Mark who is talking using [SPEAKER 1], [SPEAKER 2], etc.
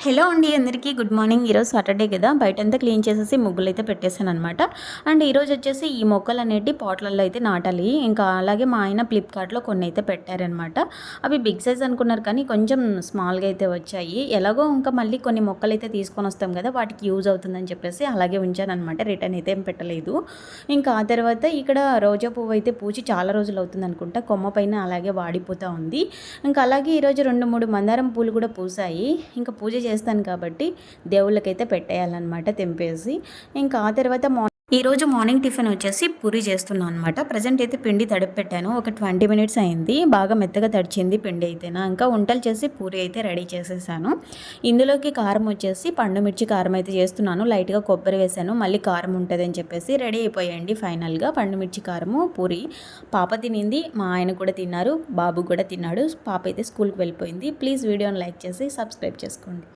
[SPEAKER 1] Hello అండి అందరికీ good morning. ఈరోజు సాటర్డే కదా, బయటంతా క్లీన్ చేసేసి ముగ్గులు అయితే పెట్టేశాను అనమాట. అండ్ ఈరోజు వచ్చేసి ఈ మొక్కలు అనేవి పాట్లలో అయితే నాటాలి. ఇంకా అలాగే మా ఆయన ఫ్లిప్కార్ట్లో కొన్ని అయితే పెట్టారనమాట. అవి బిగ్ సైజ్ అనుకున్నారు కానీ కొంచెం స్మాల్గా అయితే వచ్చాయి. ఎలాగో ఇంకా మళ్ళీ కొన్ని మొక్కలు అయితే తీసుకొని వస్తాం కదా, వాటికి యూజ్ అవుతుందని చెప్పేసి అలాగే ఉంచాను అనమాట. రిటర్న్ అయితే ఏం పెట్టలేదు. ఇంకా ఆ తర్వాత ఇక్కడ రోజా పువ్వు అయితే పూచి చాలా రోజులు అవుతుంది అనుకుంటా, కొమ్మ పైన అలాగే వాడిపోతూ ఉంది. ఇంకా అలాగే ఈరోజు 2-3 మందారం పూలు కూడా పూసాయి. ఇంకా పూజ చేస్తాను కాబట్టి దేవుళ్ళకైతే పెట్టేయాలన్నమాట తెంపేసి. ఇంకా ఆ తర్వాత ఈరోజు మార్నింగ్ టిఫిన్ వచ్చేసి పూరి చేస్తున్నాను అనమాట. ప్రజెంట్ అయితే పిండి తడిపి పెట్టాను. ఒక 20 మినిట్స్ అయింది. బాగా మెత్తగా తడిచింది పిండి అయితేనా. ఇంకా వంటలు చేసి పూరి అయితే రెడీ చేసేసాను. ఇందులోకి కారం వచ్చేసి పండు మిర్చి కారం అయితే చేస్తున్నాను. లైట్గా కొబ్బరి వేసాను, మళ్ళీ కారం ఉంటుందని చెప్పేసి రెడీ అయిపోయాయండి. ఫైనల్గా పండు మిర్చి కారము పూరి. పాప తినింది, మా ఆయన కూడా తిన్నారు, బాబు కూడా తిన్నాడు. పాప అయితే స్కూల్కి వెళ్ళిపోయింది. ప్లీజ్ వీడియోని లైక్ చేసి సబ్స్క్రైబ్ చేసుకోండి.